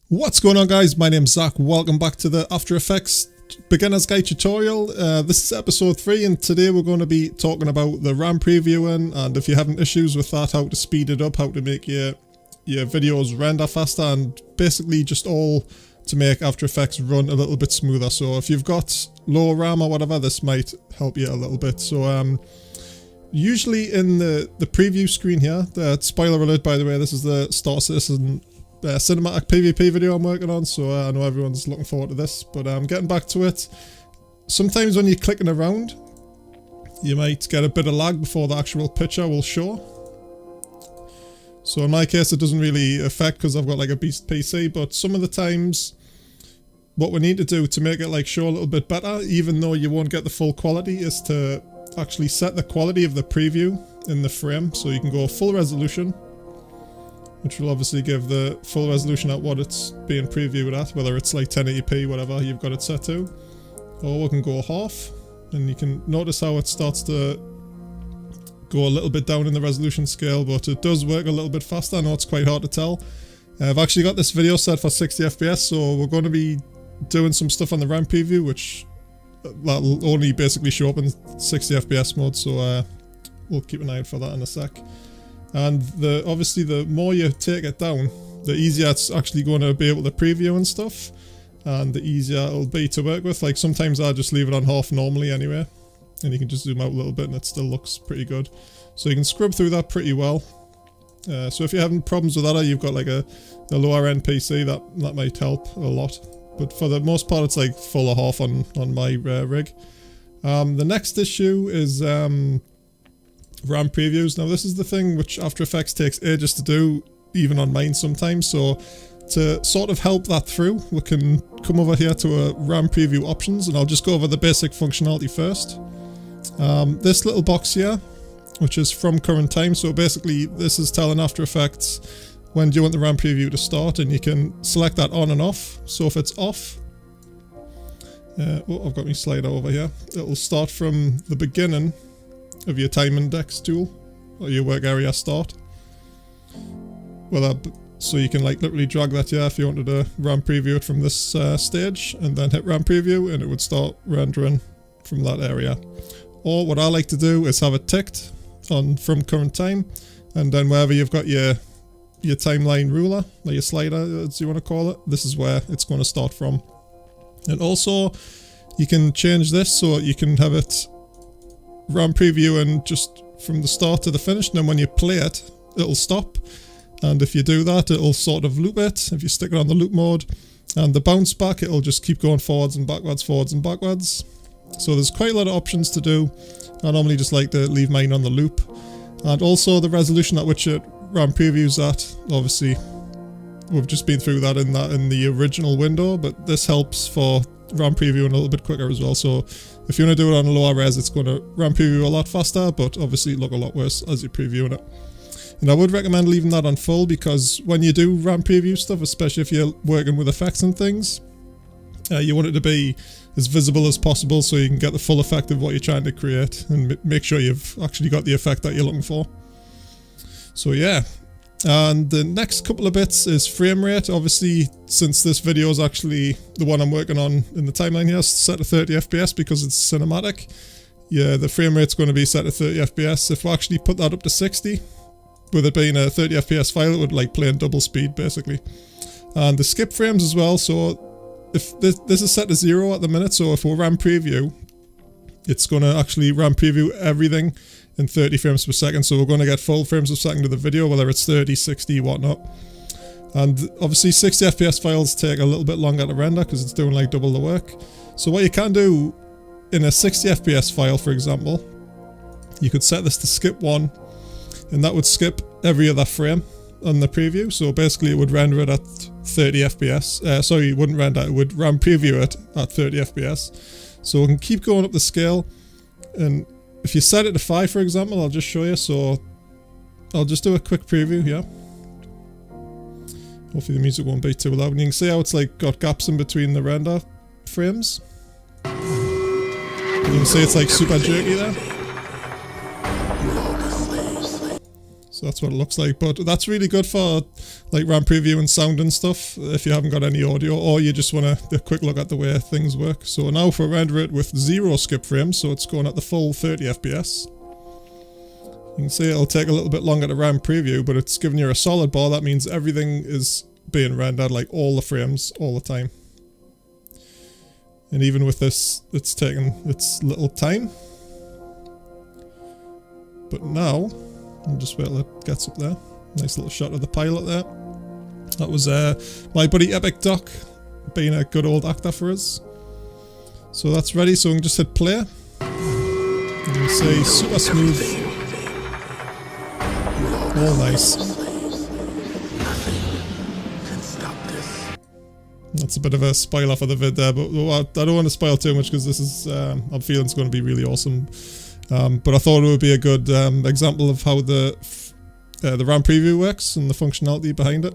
What's going on, guys? My name's Zach. Welcome back to the After Effects Beginner's Guide tutorial. This is episode 3 and today we're going to be talking about the RAM previewing, and if you're having issues with that, how to speed it up, how to make your videos render faster, and basically just all to make After Effects run a little bit smoother. So if you've got low RAM or whatever, this might help you a little bit. So usually in the preview screen here, spoiler alert by the way, this is the Star Citizen cinematic PvP video I'm working on, so I know everyone's looking forward to this, but I'm getting back to it. Sometimes when you're clicking around, you might get a bit of lag before the actual picture will show. So in my case it doesn't really affect because I've got like a beast PC, but some of the times what we need to do to make it like show a little bit better, even though you won't get the full quality, is to actually set the quality of the preview in the frame. So you can go full resolution, which will obviously give the full resolution at what it's being previewed at, whether it's like 1080p, whatever you've got it set to. Or we can go half, and you can notice how it starts to go a little bit down in the resolution scale, but it does work a little bit faster. I know it's quite hard to tell. I've actually got this video set for 60 FPS, so we're going to be doing some stuff on the RAM preview, which that'll only basically show up in 60 FPS mode, so we'll keep an eye out for that in a sec. And obviously the more you take it down, the easier it's actually going to be able to preview and stuff, and the easier it'll be to work with. Like sometimes I just leave it on half normally anyway, and you can just zoom out a little bit and it still looks pretty good. So you can scrub through that pretty well. So if you're having problems with that, or you've got like a lower end PC, that might help a lot. But for the most part it's like full or half on my rig. The next issue is RAM previews. Now this is the thing which After Effects takes ages to do, even on mine sometimes. So to sort of help that through, we can come over here to a RAM preview options, and I'll just go over the basic functionality first. This little box here, which is from current time, so basically this is telling After Effects when do you want the RAM preview to start, and you can select that on and off. So if it's off, oh, I've got my slider over here, it'll start from the beginning of your time index tool, or your work area start. Well, so you can like literally drag that here if you wanted to RAM preview it from this stage, and then hit RAM preview and it would start rendering from that area. Or what I like to do is have it ticked on from current time, and then wherever you've got your timeline ruler, or your slider as you want to call it, this is where it's going to start from. And also you can change this so you can have it RAM preview and just from the start to the finish, and then when you play it, it'll stop. And if you do that, it'll sort of loop it if you stick it on the loop mode. And the bounce back, it'll just keep going forwards and backwards, forwards and backwards. So there's quite a lot of options to do. I normally just like to leave mine on the loop. And also the resolution at which it RAM previews at, obviously we've just been through that in the original window, but this helps for RAM previewing a little bit quicker as well. So if you want to do it on a lower res, it's going to RAM preview a lot faster, but obviously look a lot worse as you're previewing it. And I would recommend leaving that on full, because when you do RAM preview stuff, especially if you're working with effects and things, you want it to be as visible as possible so you can get the full effect of what you're trying to create and make sure you've actually got the effect that you're looking for. So yeah. And the next couple of bits is frame rate. Obviously, since this video is actually the one I'm working on in the timeline here, set to 30 FPS because it's cinematic. Yeah, the frame rate's going to be set to 30 FPS. If we actually put that up to 60, with it being a 30 FPS file, it would like play in double speed basically. And the skip frames as well. So if this is set to 0 at the minute, so if we RAM preview, it's going to actually RAM preview everything in 30 frames per second, so we're going to get full frames per second of the video, whether it's 30, 60, whatnot. And obviously 60 FPS files take a little bit longer to render because it's doing like double the work. So what you can do in a 60 FPS file, for example, you could set this to skip 1, and that would skip every other frame on the preview. So basically it would render it at 30 FPS. Sorry, it wouldn't render, it would RAM preview it at 30 FPS. So we can keep going up the scale, and if you set it to 5, for example, I'll just show you. So I'll just do a quick preview here. Hopefully the music won't be too loud. And you can see how it's like got gaps in between the render frames. You can see it's like super jerky there. So that's what it looks like, but that's really good for like RAM preview and sound and stuff if you haven't got any audio, or you just want a quick look at the way things work. So now if we render it with 0 skip frames, so it's going at the full 30 FPS. You can see it'll take a little bit longer to RAM preview, but it's giving you a solid bar. That means everything is being rendered, like all the frames, all the time. And even with this, it's taking its little time. But now, I'll just wait till it gets up there. Nice little shot of the pilot there. That was my buddy Epic Doc being a good old actor for us. So that's ready, so we can just hit play. And you say super smooth. All nice. That's a bit of a spoiler for the vid there, but I don't want to spoil too much because this is, I'm feeling it's going to be really awesome. But I thought it would be a good example of how the RAM preview works and the functionality behind it.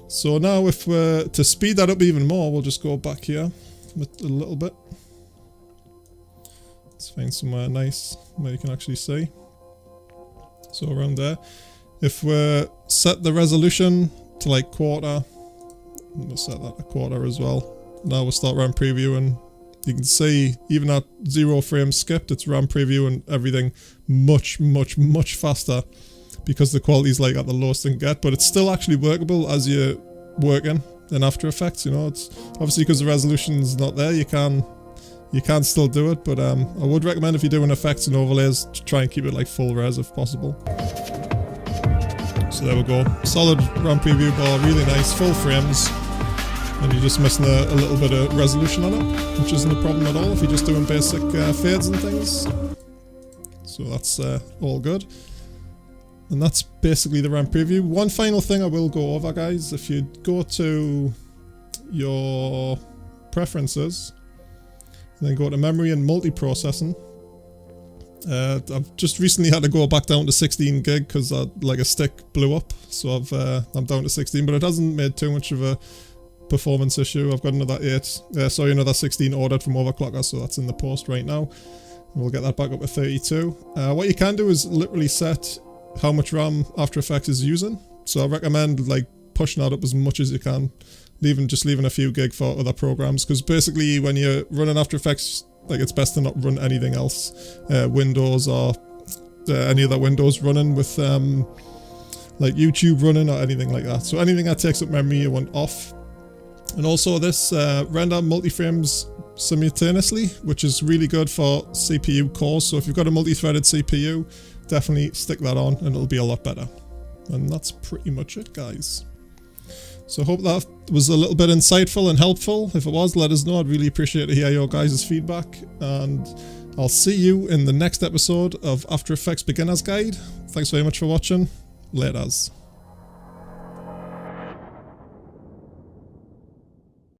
So now if we're to speed that up even more, we'll just go back here a little bit. Let's find somewhere nice where you can actually see. So around there. If we set the resolution to like quarter, we'll set that to quarter as well. Now we'll start RAM previewing. You can see even at 0 frames skipped, it's RAM previewing everything much faster because the quality is like at the lowest it can get, but it's still actually workable as you're working in After Effects. You know, it's obviously because the resolution's not there, you can still do it, but I would recommend if you're doing effects and overlays to try and keep it like full res if possible. So there we go, solid RAM preview bar, really nice, full frames. And you're just missing a little bit of resolution on it, which isn't a problem at all if you're just doing basic fades and things. So that's all good. And that's basically the RAM preview. One final thing I will go over, guys. If you go to your preferences, and then go to memory and multiprocessing. I've just recently had to go back down to 16 gig because like a stick blew up. So I'm down to 16, but it hasn't made too much of a performance issue. I've got another 16 ordered from Overclocker, so that's in the post right now. And we'll get that back up to 32. What you can do is literally set how much RAM After Effects is using. So I recommend like pushing that up as much as you can, just leaving a few gig for other programs, because basically when you're running After Effects, like it's best to not run anything else, Windows or any other Windows running with like YouTube running or anything like that. So anything that takes up memory you want off. And also this render multi-frames simultaneously, which is really good for CPU cores. So if you've got a multi-threaded CPU, definitely stick that on and it'll be a lot better. And that's pretty much it, guys. So I hope that was a little bit insightful and helpful. If it was, let us know. I'd really appreciate to hear your guys' feedback. And I'll see you in the next episode of After Effects Beginner's Guide. Thanks very much for watching. Laters.